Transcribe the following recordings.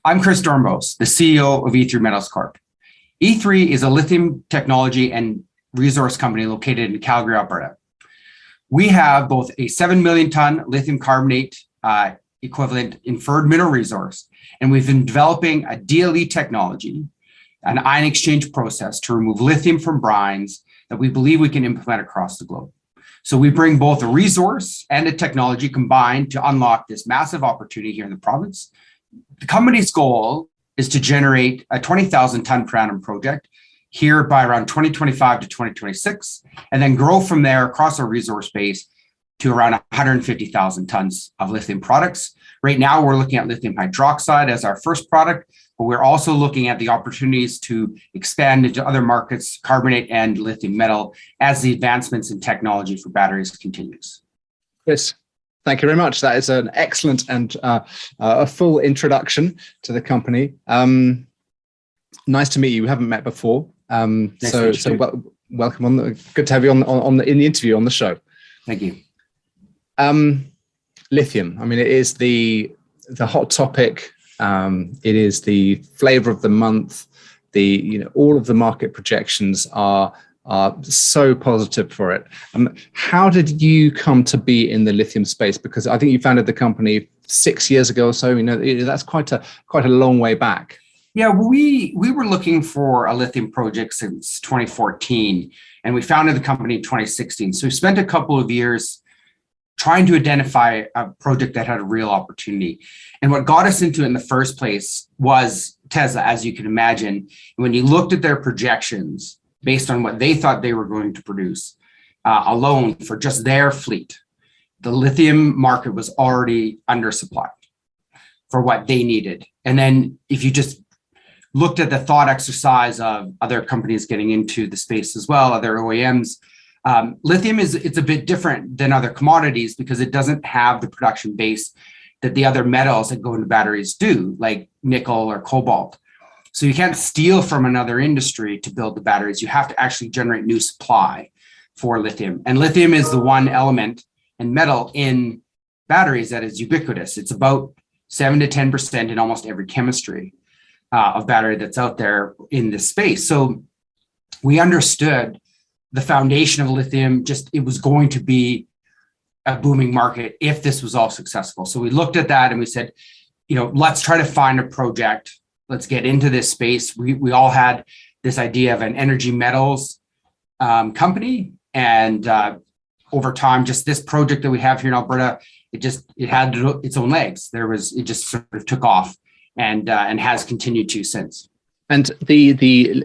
I'm Chris Dornbos, the CEO of E3 Metals Corp. E3 is a lithium technology and resource company located in Calgary, Alberta. We have both a 7 million ton lithium carbonate equivalent inferred mineral resource, and we've been developing a DLE technology, an ion exchange process to remove lithium from brines that we believe we can implement across the globe. So we bring both a resource and a technology combined to unlock this massive opportunity here in the province. The company's goal is to generate a 20,000 ton per annum project here by around 2025 to 2026, and then grow from there across our resource base to around 150,000 tons of lithium products. Right now, we're looking at lithium hydroxide as our first product, but we're also looking at the opportunities to expand into other markets, carbonate and lithium metal, as the advancements in technology for batteries continues. Chris, thank you very much. That is an excellent and a full introduction to the company. Nice to meet you. We haven't met before. Welcome on. Good to have you in the interview on the show. Thank you. Lithium. I mean, it is the hot topic. It is the flavor of the month. All of the market projections are so positive for it. How did you come to be in the lithium space? Because I think you founded the company 6 years ago or so. That's quite a long way back. Yeah, we were looking for a lithium project since 2014, and we founded the company in 2016. So we spent a couple of years trying to identify a project that had a real opportunity. And what got us into it in the first place was Tesla, as you can imagine. When you looked at their projections based on what they thought they were going to produce alone for just their fleet, the lithium market was already undersupplied for what they needed. And then if you just looked at the thought exercise of other companies getting into the space as well, other OEMs, lithium it's a bit different than other commodities because it doesn't have the production base that the other metals that go into batteries do, like nickel or cobalt. So you can't steal from another industry to build the batteries. You have to actually generate new supply for lithium. And lithium is the one element and metal in batteries that is ubiquitous. It's about 7 to 10% in almost every chemistry of battery that's out there in this space. So we understood the foundation of lithium, it was going to be a booming market if this was all successful. So we looked at that and we said, let's try to find a project. Let's get into this space. We all had this idea of an energy metals company. And over time, just this project that we have here in Alberta, it had its own legs. It just sort of took off and has continued to since. And the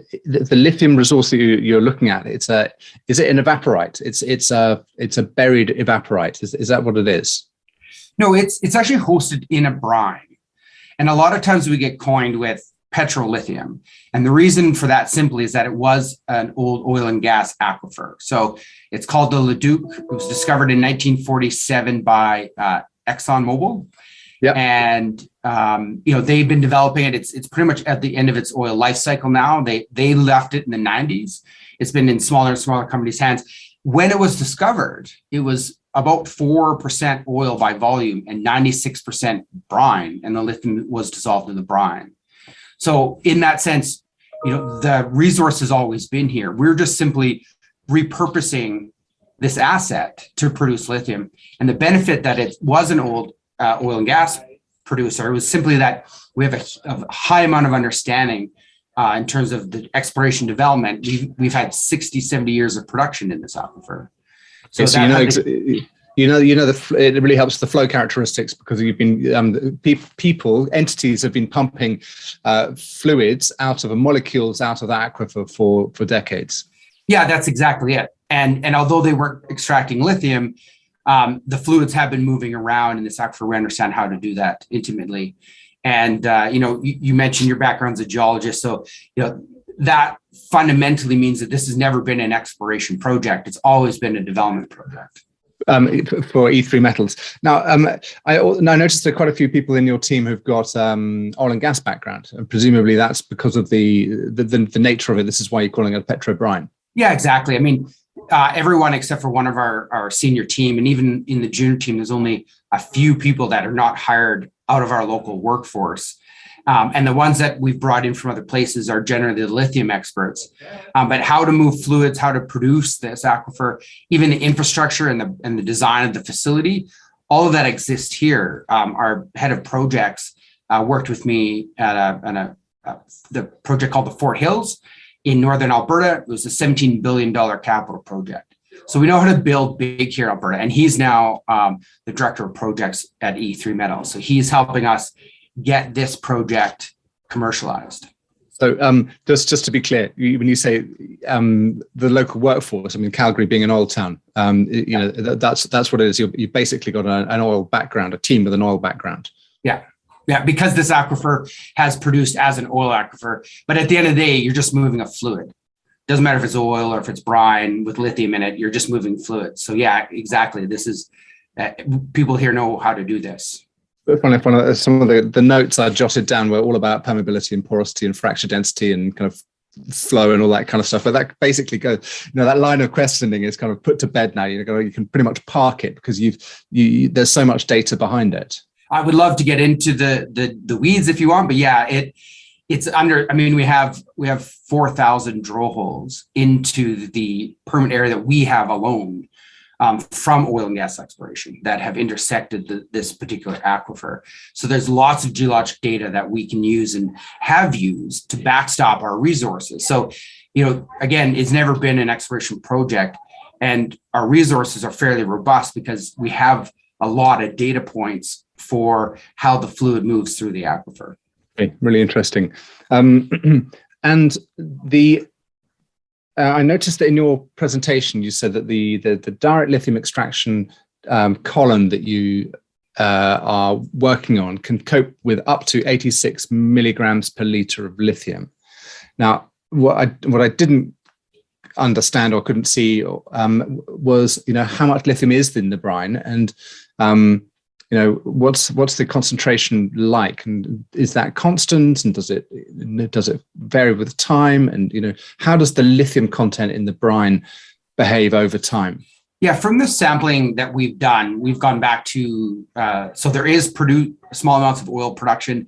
lithium resource that you're looking at, is it an evaporite? It's a buried evaporite. Is that what it is? No, it's actually hosted in a brine. And a lot of times we get coined with petrolithium. And the reason for that simply is that it was an old oil and gas aquifer. So it's called the Leduc. It was discovered in 1947 by ExxonMobil. Yep. And they've been developing it. It's pretty much at the end of its oil life cycle now. They left it in the 90s. It's been in smaller and smaller companies' hands. When it was discovered, it was about 4% oil by volume and 96% brine, and the lithium was dissolved in the brine. So in that sense, the resource has always been here. We're just simply repurposing this asset to produce lithium. And the benefit that it was an old oil and gas producer was simply that we have a high amount of understanding in terms of the exploration development. We've had 60, 70 years of production in this aquifer. So it really helps the flow characteristics because you've been entities have been pumping fluids out of molecules out of the aquifer for decades. Yeah, that's exactly it. And although they weren't extracting lithium, the fluids have been moving around in this aquifer. We understand how to do that intimately. And, you mentioned your background's a geologist. So, that fundamentally means that this has never been an exploration project. It's always been a development project. For E3 Metals. Now, I noticed that quite a few people in your team who've got oil and gas background, and presumably that's because of the nature of it. This is why you're calling it a petro brine. Yeah, exactly. I mean, everyone except for one of our senior team, and even in the junior team, there's only a few people that are not hired out of our local workforce. And the ones that we've brought in from other places are generally the lithium experts. But how to move fluids, how to produce this aquifer, even the infrastructure and the design of the facility, all of that exists here. Our head of projects worked with me at the project called the Fort Hills in Northern Alberta. It was a $17 billion capital project. So we know how to build big here in Alberta. And he's now the director of projects at E3 Metals. So he's helping us get this project commercialized. So just to be clear, when you say the local workforce, I mean, Calgary being an oil town, that's what it is. You've basically got an oil background, a team with an oil background. Yeah, because this aquifer has produced as an oil aquifer, but at the end of the day, you're just moving a fluid. Doesn't matter if it's oil or if it's brine with lithium in it, you're just moving fluid. So yeah, exactly. This is, people here know how to do this. Some of the notes I jotted down were all about permeability and porosity and fracture density and kind of flow and all that kind of stuff. But that basically goes, that line of questioning is kind of put to bed now. You can pretty much park it because there's so much data behind it. I would love to get into the weeds if you want, but yeah, it's under. I mean, we have 4,000 drill holes into the permit area that we have alone. From oil and gas exploration that have intersected this particular aquifer. So there's lots of geologic data that we can use and have used to backstop our resources. So, again, it's never been an exploration project, and our resources are fairly robust because we have a lot of data points for how the fluid moves through the aquifer. Okay, really interesting. And I noticed that in your presentation, you said that the direct lithium extraction column that you are working on can cope with up to 86 milligrams per liter of lithium. Now, what I didn't understand or couldn't see was how much lithium is in the brine, and what's the concentration like, and is that constant, and does it vary with time, and how does the lithium content in the brine behave over time? Yeah, from the sampling that we've done, we've gone back to so there is small amounts of oil production,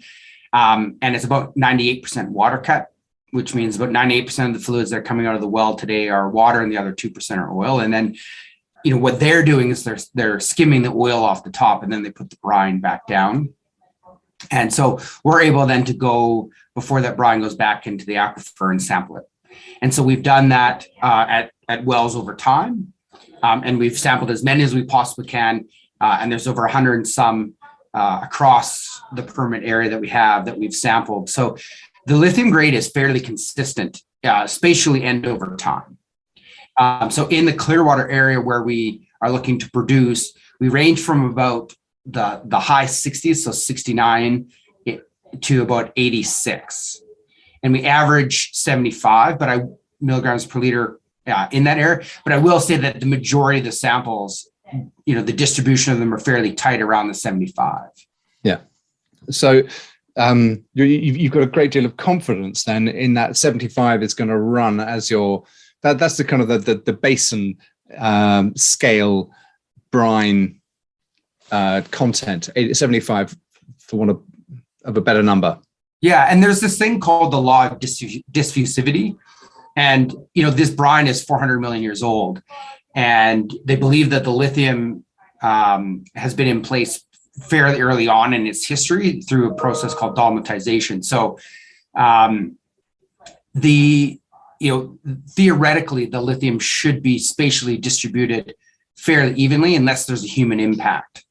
and it's about 98% water cut, which means about 98% of the fluids that are coming out of the well today are water, and the other 2% are oil. And then what they're doing is they're skimming the oil off the top, and then they put the brine back down. And so we're able then to go, before that brine goes back into the aquifer, and sample it. And so we've done that at wells over time, and we've sampled as many as we possibly can. And there's over 100 and some across the permit area that we've sampled. So the lithium grade is fairly consistent spatially and over time. So in the Clearwater area where we are looking to produce, we range from about the high 60s, so 69 to about 86. And we average 75 milligrams per liter in that area. But I will say that the majority of the samples, the distribution of them are fairly tight around the 75. Yeah. So you've got a great deal of confidence then in that 75 is going to run as your... That's the kind of the basin scale brine content, 75 for want of a better number. Yeah, and there's this thing called the law of diffusivity. And, this brine is 400 million years old. And they believe that the lithium has been in place fairly early on in its history through a process called dolomitization. So theoretically, the lithium should be spatially distributed fairly evenly unless there's a human impact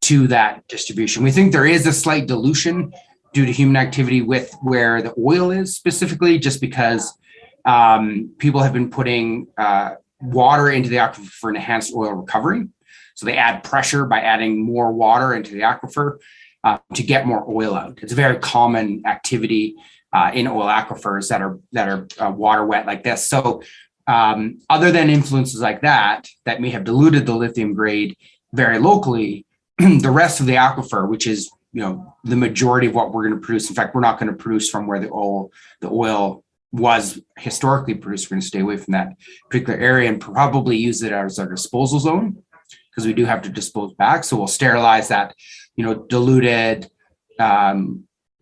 to that distribution. We think there is a slight dilution due to human activity with where the oil is specifically, just because people have been putting water into the aquifer for enhanced oil recovery. So they add pressure by adding more water into the aquifer to get more oil out. It's a very common activity in oil aquifers that are water wet like this. So other than influences like that may have diluted the lithium grade very locally, the rest of the aquifer, which is the majority of what we're going to produce. In fact, we're not going to produce from where the oil was historically produced. We're going to stay away from that particular area and probably use it as our disposal zone, because we do have to dispose back. So we'll sterilize that, diluted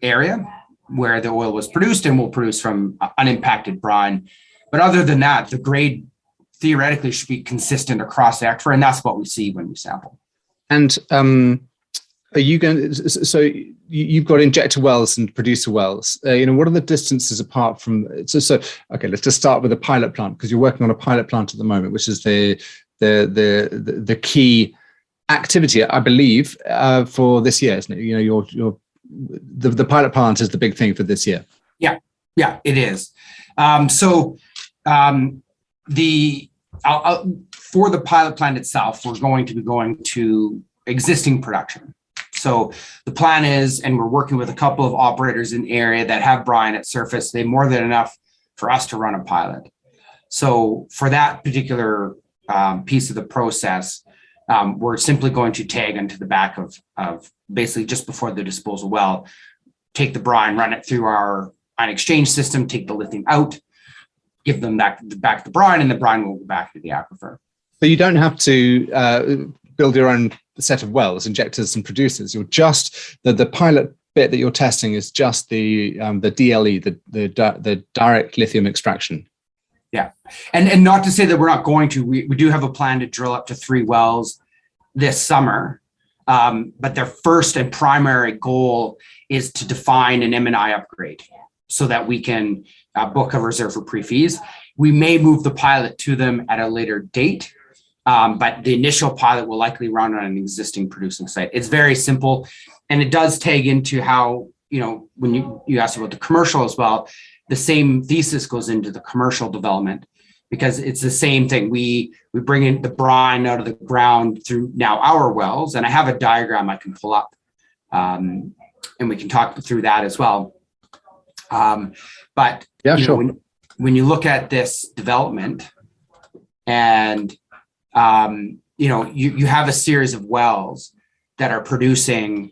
area where the oil was produced, and we'll produce from unimpacted brine. But other than that, the grade theoretically should be consistent across the aquifer, and that's what we see when we sample. And are you going? So you've got injector wells and producer wells. What are the distances apart from? So okay, let's just start with the pilot plant, because you're working on a pilot plant at the moment, which is the key activity, I believe, for this year, isn't it? The pilot plant is the big thing for this year. Yeah, it is. For the pilot plant itself, we're going to be going to existing production. So the plan is, and we're working with a couple of operators in the area that have brine at surface, they more than enough for us to run a pilot. So for that particular piece of the process, we're simply going to tag into the back of basically just before the disposal well, take the brine, run it through our ion exchange system, take the lithium out, give them back the brine, and the brine will go back to the aquifer. So you don't have to build your own set of wells, injectors and producers. You're just the pilot bit that you're testing is just the DLE, the direct lithium extraction. Yeah, and not to say that we're not going to. We do have a plan to drill up to 3 wells this summer, but their first and primary goal is to define an M&I upgrade so that we can book a reserve for pre-fees. We may move the pilot to them at a later date, but the initial pilot will likely run on an existing producing site. It's very simple, and it does tag into how, when you asked about the commercial as well, the same thesis goes into the commercial development, because it's the same thing. We bring in the brine out of the ground through now our wells, and I have a diagram I can pull up, and we can talk through that as well. But yeah, sure. When you look at this development, and you have a series of wells that are producing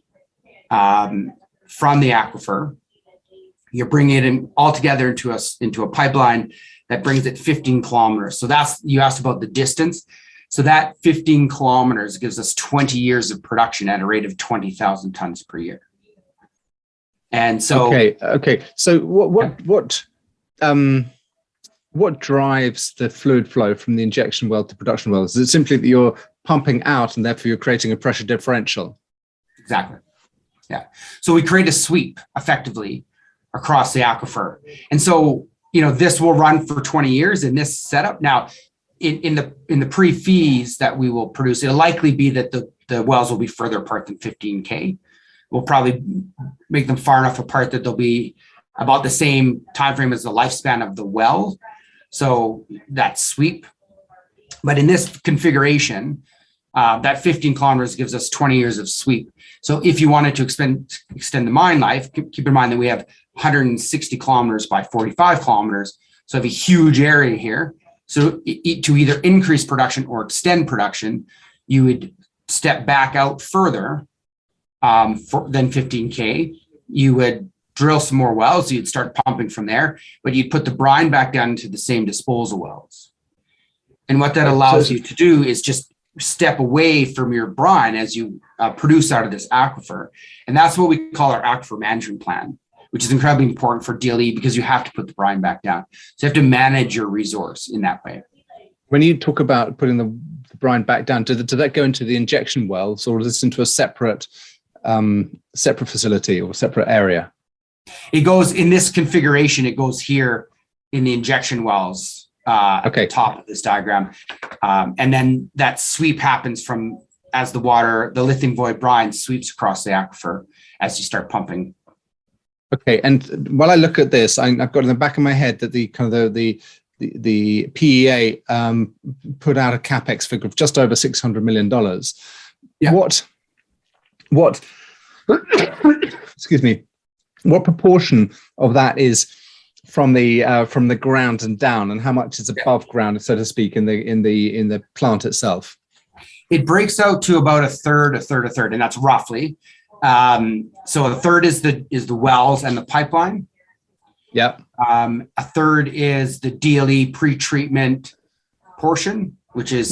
from the aquifer. You're bringing it in all together into a pipeline that brings it 15 kilometers. So you asked about the distance. So that 15 kilometers gives us 20 years of production at a rate of 20,000 tons per year. And so, okay. So what drives the fluid flow from the injection well to production wells? Is it simply that you're pumping out and therefore you're creating a pressure differential? Exactly. Yeah. So we create a sweep effectively across the aquifer. And so, this will run for 20 years in this setup. Now, in the pre-fees that we will produce, it'll likely be that the wells will be further apart than 15K. We'll probably make them far enough apart that they'll be about the same time frame as the lifespan of the well. So that's sweep. But in this configuration, that 15 kilometers gives us 20 years of sweep. So if you wanted to extend the mine life, keep in mind that we have 160 kilometers by 45 kilometers. So we have a huge area here. So to either increase production or extend production, you would step back out further than 15K. You would drill some more wells. So you'd start pumping from there, but you'd put the brine back down into the same disposal wells. And what that allows you to do is just step away from your brine as you produce out of this aquifer. And that's what we call our aquifer management plan, which is incredibly important for DLE because you have to put the brine back down. So you have to manage your resource in that way. When you talk about putting the brine back down, did that go into the injection wells, or is this into a separate facility or separate area? It goes in this configuration. It goes here in the injection wells at the top of this diagram. And then that sweep happens from as the lithium void brine sweeps across the aquifer as you start pumping. Okay, and while I look at this, I've got in the back of my head that the PEA put out a capex figure of just over $600 million. Yeah. What excuse me, what proportion of that is from the ground and down, and how much is above ground, so to speak, in the plant itself? It breaks out to about a third, and that's roughly. So a third is the wells and the pipeline. Yep. A third is the DLE pre-treatment portion, which is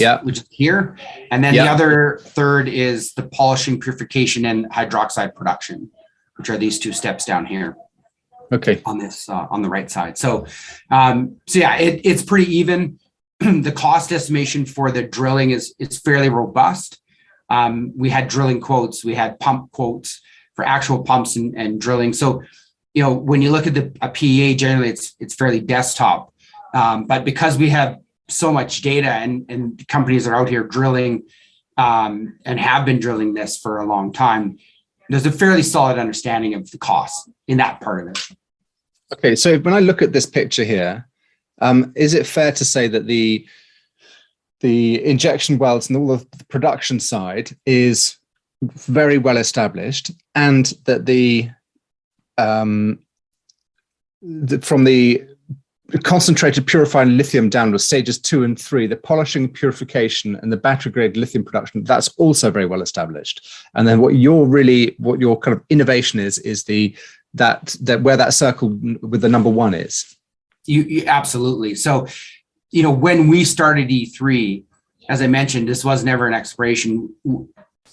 here. And then the other third is the polishing, purification, and hydroxide production, which are these 2 steps down here. Okay. On this, on the right side. So yeah, it's pretty even. The cost estimation for the drilling is fairly robust. We had drilling quotes, we had pump quotes for actual pumps and drilling. So, when you look at a PEA, generally it's fairly desktop. But because we have so much data and companies are out here drilling and have been drilling this for a long time, there's a fairly solid understanding of the cost in that part of it. Okay, so when I look at this picture here, is it fair to say that the injection wells and all of the production side is very well established, and that from the concentrated purified lithium down to stages 2 and 3, the polishing, purification, and the battery grade lithium production, that's also very well established. And then what your kind of innovation is that where that circle with the number 1 is. You absolutely. So, when we started E3, as I mentioned, this was never an exploration.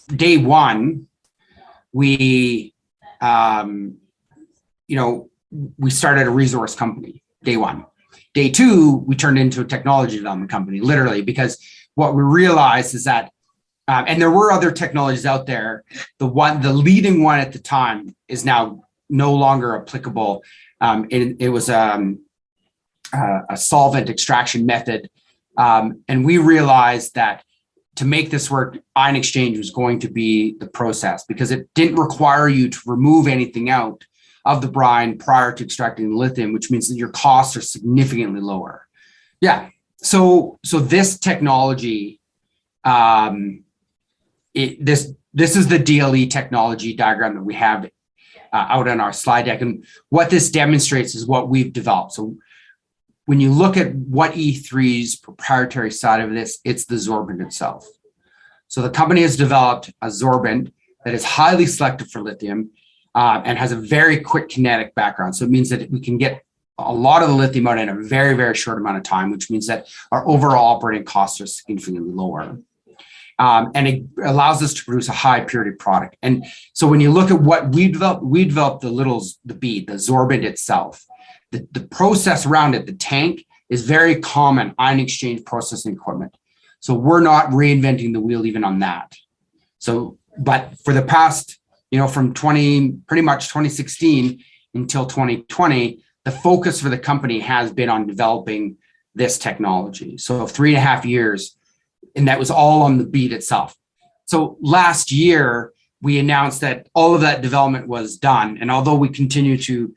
Day 1, we started a resource company. Day 1. Day 2, we turned into a technology development company, literally, because what we realized is that, and there were other technologies out there. The leading one at the time is now no longer applicable. It was a solvent extraction method. And we realized that to make this work, ion exchange was going to be the process, because it didn't require you to remove anything out of the brine prior to extracting the lithium, which means that your costs are significantly lower. Yeah. So this technology, this is the DLE technology diagram that we have out on our slide deck. And what this demonstrates is what we've developed. So when you look at what E3's proprietary side of this, it's the sorbent itself. So the company has developed a sorbent that is highly selective for lithium and has a very quick kinetic background. So it means that we can get a lot of the lithium out in a very, very short amount of time, which means that our overall operating costs are significantly lower. And it allows us to produce a high purity product. And so when you look at what we developed the bead, the sorbent itself. The process around it, the tank, is very common ion exchange processing equipment. So we're not reinventing the wheel even on that. So, but for the past, from pretty much 2016 until 2020, the focus for the company has been on developing this technology. So 3.5 years, and that was all on the bead itself. So last year, we announced that all of that development was done. And although we continue to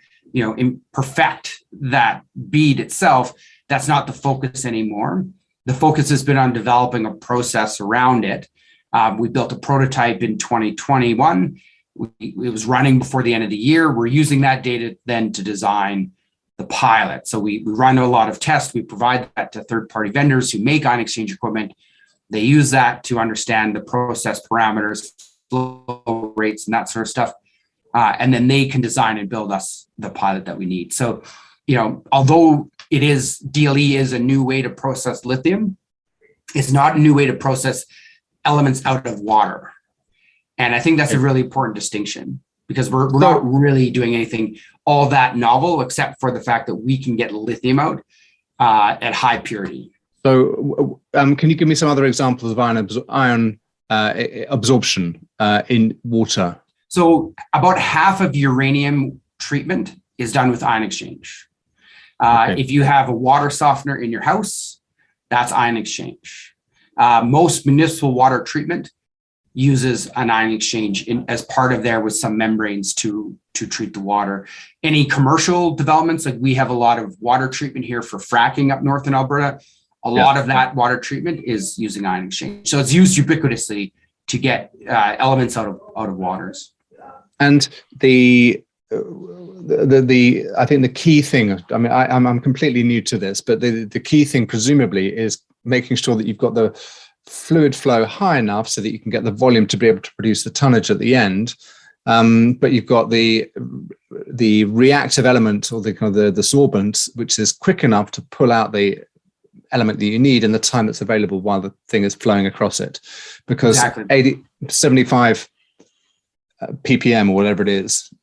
perfect that bead itself, that's not the focus anymore. The focus has been on developing a process around it. We built a prototype in 2021. It was running before the end of the year. We're using that data then to design the pilot. So we run a lot of tests. We provide that to third-party vendors who make ion exchange equipment. They use that to understand the process parameters, flow rates, and that sort of stuff. And then they can design and build us the pilot that we need. So, although DLE is a new way to process lithium, it's not a new way to process elements out of water. And I think that's a really important distinction, because we're not really doing anything all that novel, except for the fact that we can get lithium out at high purity. So can you give me some other examples of ion absorption in water? So about half of uranium treatment is done with ion exchange. If you have a water softener in your house, that's ion exchange. Most municipal water treatment uses an ion exchange as part of there with some membranes to treat the water. Any commercial developments, like we have a lot of water treatment here for fracking up north in Alberta. A lot of that water treatment is using ion exchange. So it's used ubiquitously to get elements out of waters. And I think the key thing, I mean, I'm completely new to this, but the key thing presumably is making sure that you've got the fluid flow high enough so that you can get the volume to be able to produce the tonnage at the end. But you've got the reactive element, or the sorbent, which is quick enough to pull out the element that you need and the time that's available while the thing is flowing across it. Because Exactly. 75 ppm or whatever it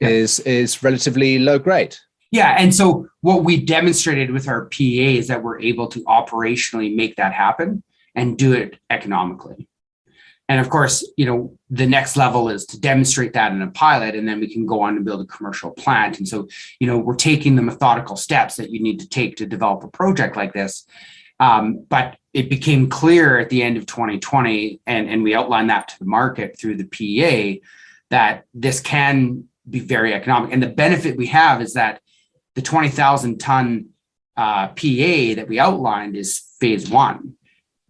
is relatively low grade. Yeah. And so what we demonstrated with our PEA is that we're able to operationally make that happen and do it economically. And of course, the next level is to demonstrate that in a pilot, and then we can go on and build a commercial plant. And so, we're taking the methodical steps that you need to take to develop a project like this. But it became clear at the end of 2020, and we outlined that to the market through the PEA, that this can be very economic. And the benefit we have is that the 20,000 ton PEA that we outlined is phase one.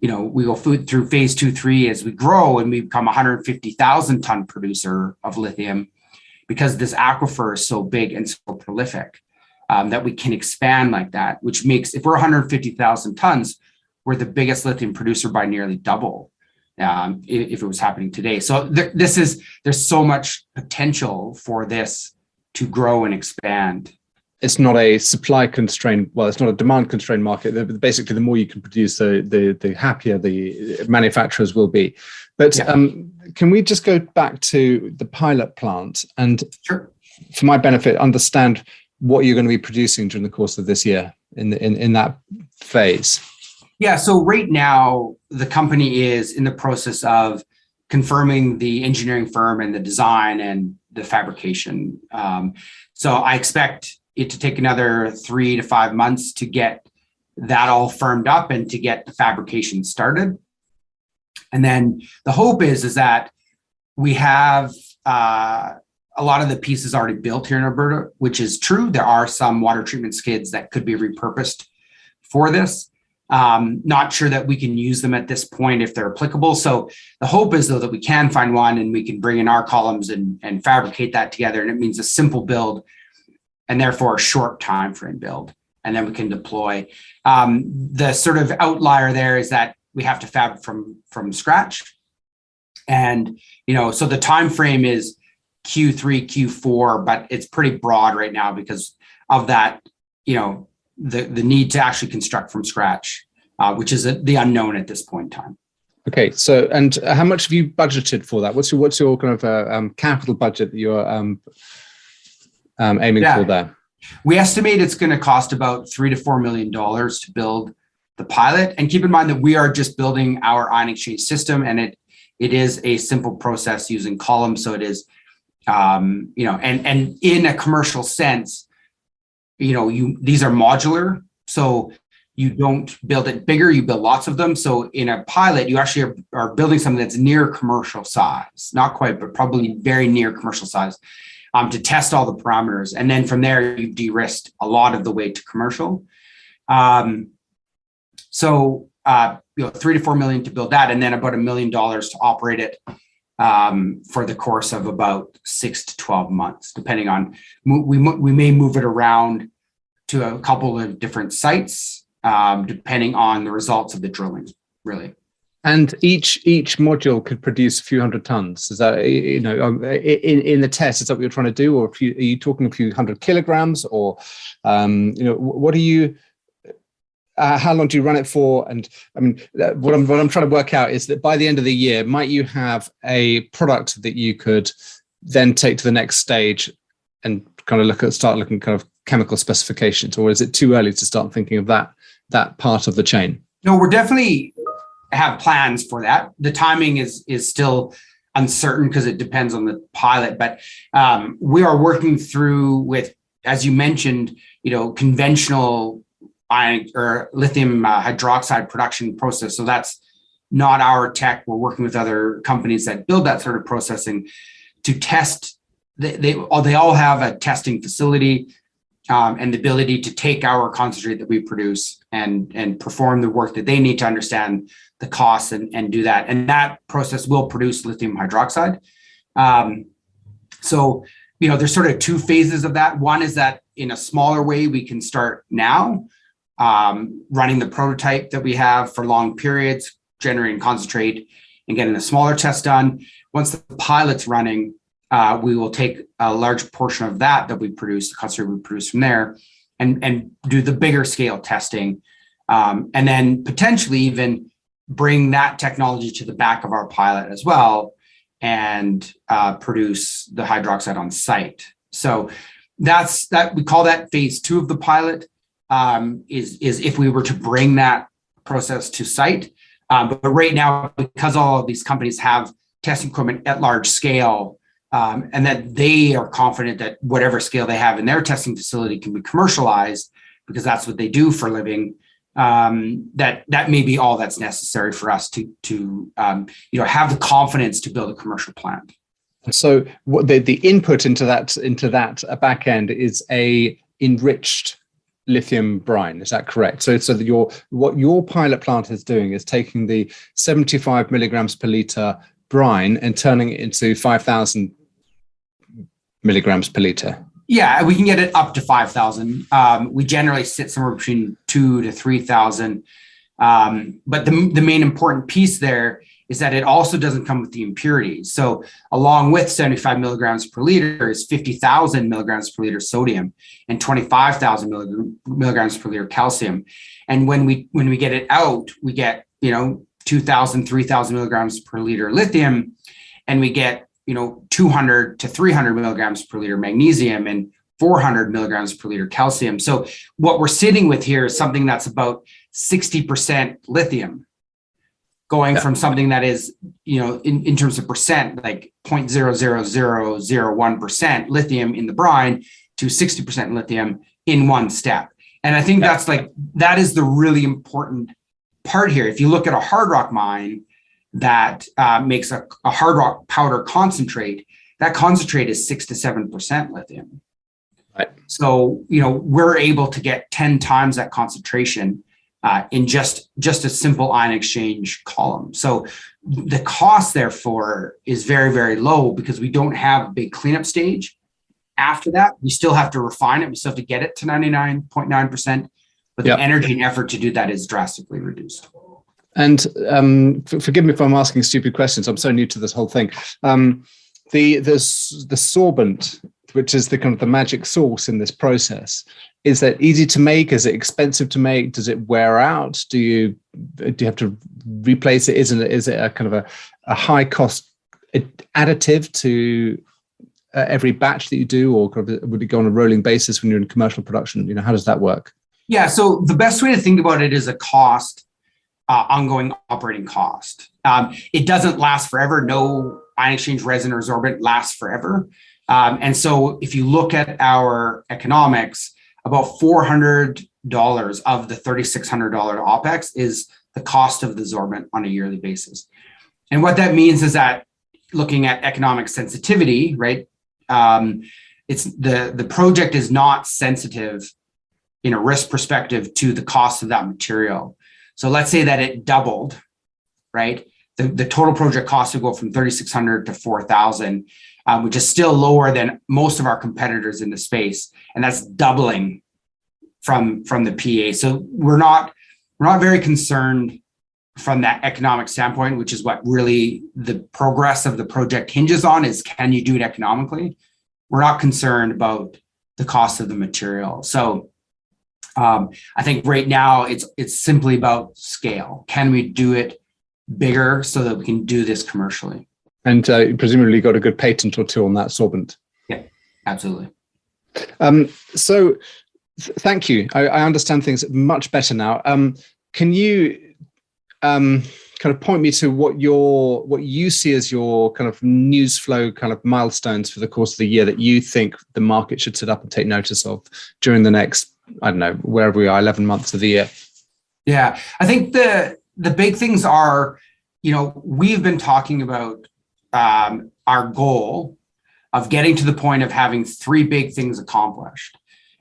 We go through phase 2, 3 as we grow, and we become 150,000 ton producer of lithium, because this aquifer is so big and so prolific that we can expand like that, which makes, if we're 150,000 tons, we're the biggest lithium producer by nearly double if it was happening today. So there's so much potential for this to grow and expand. It's not a supply constrained, well, it's not a demand constrained market. Basically, the more you can produce, the happier the manufacturers will be. But can we just go back to the pilot plant and, sure, for my benefit, understand what you're going to be producing during the course of this year in that phase? Yeah, so right now, the company is in the process of confirming the engineering firm and the design and the fabrication. So I expect it to take another 3 to 5 months to get that all firmed up and to get the fabrication started. And then the hope is that we have a lot of the pieces already built here in Alberta, which is true. There are some water treatment skids that could be repurposed for this. Not sure that we can use them at this point if they're applicable. So the hope is, though, that we can find one and we can bring in our columns and fabricate that together. And it means a simple build, and therefore a short time frame build, and then we can deploy. The sort of outlier there is that we have to fab from scratch. And, so the time frame is Q3, Q4, but it's pretty broad right now because of that, the need to actually construct from scratch, which is the unknown at this point in time. Okay, so, and how much have you budgeted for that? What's your kind of capital budget that you're aiming for there? We estimate it's going to cost about $3 to $4 million to build the pilot. And keep in mind that we are just building our ion exchange system, and it is a simple process using columns. So it is, and in a commercial sense, these are modular. So you don't build it bigger, you build lots of them. So in a pilot, you actually are building something that's near commercial size, not quite, but probably very near commercial size. To test all the parameters. And then from there, you've de-risked a lot of the way to commercial. So 3 to 4 million to build that, and then about $1 million to operate it for the course of about 6 to 12 months, depending on, we may move it around to a couple of different sites, depending on the results of the drilling, really. And each module could produce a few hundred tons. Is that, in the test, is that what you're trying to do? Or are you talking a few hundred kilograms, or, what are you, how long do you run it for? And I mean, what I'm trying to work out is that by the end of the year, might you have a product that you could then take to the next stage and kind of start looking kind of chemical specifications, or is it too early to start thinking of that part of the chain? No, we're definitely have plans for that. The timing is still uncertain because it depends on the pilot, but we are working through with, as you mentioned, conventional ion or lithium hydroxide production process. So that's not our tech. We're working with other companies that build that sort of processing to test. They all have a testing facility and the ability to take our concentrate that we produce and perform the work that they need to understand the costs and do that. And that process will produce lithium hydroxide. So, there's sort of two phases of that. One is that in a smaller way, we can start now running the prototype that we have for long periods, generating concentrate and getting a smaller test done. Once the pilot's running, we will take a large portion of that we produce, the concentrate we produce from there, and do the bigger scale testing and then potentially even bring that technology to the back of our pilot as well and produce the hydroxide on site. So that's that. We call that phase 2 of the pilot. Is if we were to bring that process to site. But right now, because all of these companies have testing equipment at large scale, and that they are confident that whatever scale they have in their testing facility can be commercialized because that's what they do for a living, that may be all that's necessary for us to have the confidence to build a commercial plant. So what the input into that back end is a enriched lithium brine, is that correct? So what your pilot plant is doing is taking the 75 milligrams per liter brine and turning it into 5,000 milligrams per liter. Yeah, we can get it up to 5,000. We generally sit somewhere between 2,000 to 3,000. But the main important piece there is that it also doesn't come with the impurities. So along with 75 milligrams per liter is 50,000 milligrams per liter sodium and 25,000 milligrams per liter calcium. And when we get it out, we get 2,000, 3,000 milligrams per liter lithium, and we get 200 to 300 milligrams per liter magnesium and 400 milligrams per liter calcium. So what we're sitting with here is something that's about 60% lithium, going from something that is, in terms of percent, like 0.00001% lithium in the brine to 60% lithium in one step. And I think that is the really important part here. If you look at a hard rock mine that makes a hard rock powder concentrate, that concentrate is 6 to 7% lithium. Right. So, we're able to get 10 times that concentration in just a simple ion exchange column. So the cost, therefore, is very, very low because we don't have a big cleanup stage. After that, we still have to refine it. We still have to get it to 99.9%, but the energy and effort to do that is drastically reduced. And forgive me if I'm asking stupid questions. I'm so new to this whole thing. The sorbent, which is the kind of the magic sauce in this process, is that easy to make? Is it expensive to make? Does it wear out? Do you have to replace it? Is it a kind of a high cost additive to every batch that you do, or would it go on a rolling basis when you're in commercial production? How does that work? Yeah. So the best way to think about it is a cost, ongoing operating cost. It doesn't last forever. No ion exchange resin or sorbent lasts forever. And so if you look at our economics, about $400 of the $3,600 OPEX is the cost of the sorbent on a yearly basis. And what that means is that looking at economic sensitivity, right? It's the project is not sensitive in a risk perspective to the cost of that material. So let's say that it doubled, right? The total project cost would go from 3,600 to 4,000, which is still lower than most of our competitors in the space, and that's doubling from the PA. So we're not very concerned from that economic standpoint, which is what really the progress of the project hinges on, is can you do it economically? We're not concerned about the cost of the material. So I think right now it's simply about scale. Can we do it bigger so that we can do this commercially? And presumably got a good patent or two on that sorbent. Yeah, absolutely. So thank you. I understand things much better now. Can you kind of point me to what you see as your kind of news flow kind of milestones for the course of the year that you think the market should sit up and take notice of during the next, I don't know, wherever we are, 11 months of the year? Yeah, I think the big things are, we've been talking about our goal of getting to the point of having 3 big things accomplished.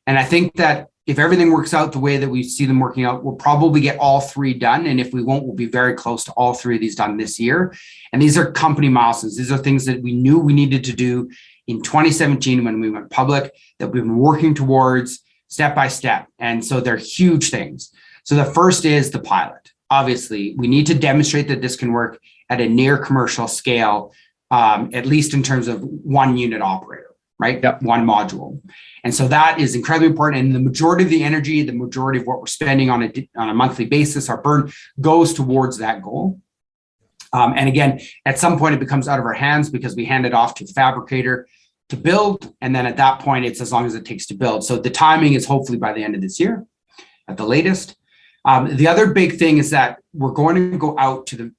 And I think that if everything works out the way that we see them working out, we'll probably get all 3 done. And if we won't, we'll be very close to all 3 of these done this year. And these are company milestones. These are things that we knew we needed to do in 2017 when we went public, that we've been working towards step by step. And so they're huge things. So the first is the pilot. Obviously, we need to demonstrate that this can work at a near commercial scale, at least in terms of 1 unit operator. right? Yep. One module. And so that is incredibly important. And the majority of the energy, the majority of what we're spending on a monthly basis, our burn goes towards that goal. And again, at some point it becomes out of our hands because we hand it off to the fabricator to build. And then at that point, it's as long as it takes to build. So the timing is hopefully by the end of this year at the latest. The other big thing is that we're going to go out to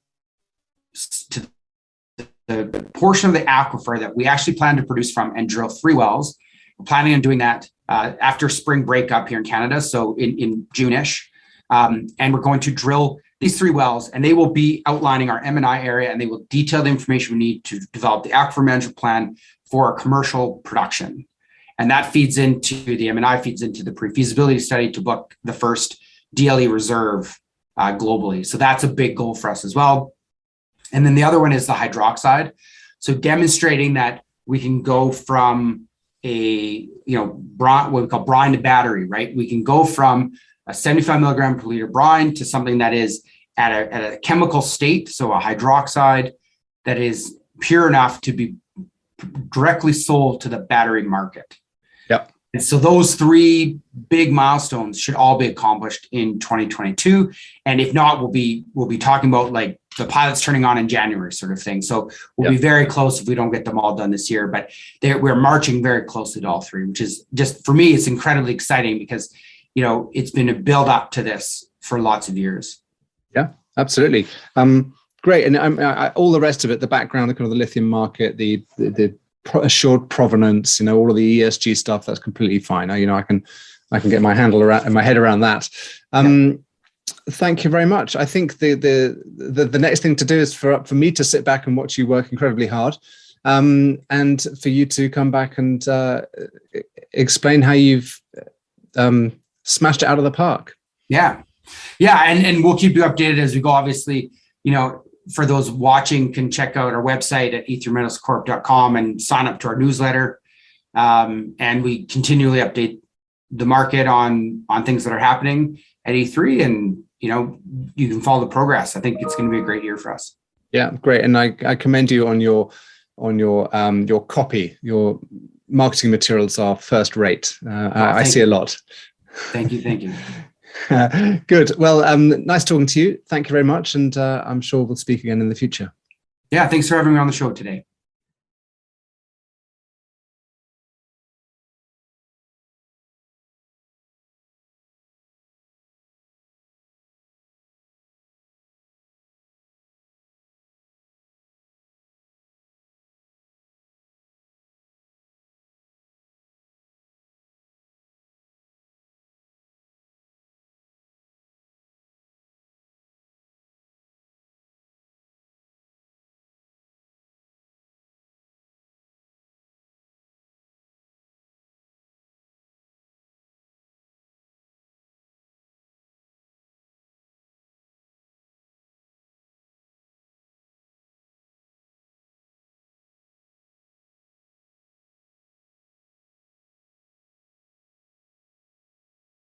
the portion of the aquifer that we actually plan to produce from and drill 3 wells. We're planning on doing that after spring break up here in Canada, so in June-ish. And we're going to drill these 3 wells, and they will be outlining our M&I area, and they will detail the information we need to develop the aquifer management plan for our commercial production. And that feeds into the M&I, feeds into the pre-feasibility study to book the first DLE reserve globally. So that's a big goal for us as well. And then the other one is the hydroxide. So demonstrating that we can go from what we call brine to battery, right? We can go from a 75 milligram per liter brine to something that is at a chemical state, so a hydroxide that is pure enough to be directly sold to the battery market. Yep. And so those 3 big milestones should all be accomplished in 2022. And if not, we'll be talking about like the pilots turning on in January sort of thing. So we'll be very close if we don't get them all done this year, but we're marching very closely to all 3, which is just, for me, it's incredibly exciting because, it's been a build up to this for lots of years. Yeah, absolutely. Great. And all the rest of it, the background, the kind of the lithium market, the assured provenance, all of the ESG stuff, that's completely fine. I can get my head around that. Thank you very much. I think the next thing to do is for me to sit back and watch you work incredibly hard, and for you to come back and explain how you've smashed it out of the park. Yeah, and we'll keep you updated as we go. Obviously, for those watching, can check out our website at e3metalscorp.com and sign up to our newsletter. And we continually update the market on things that are happening at E3, and you can follow the progress. I think it's going to be a great year for us. Yeah, great. And I commend you on your copy. Your marketing materials are first rate. I see a lot. Thank you. Good. Well, nice talking to you. Thank you very much. And I'm sure we'll speak again in the future. Yeah, thanks for having me on the show today.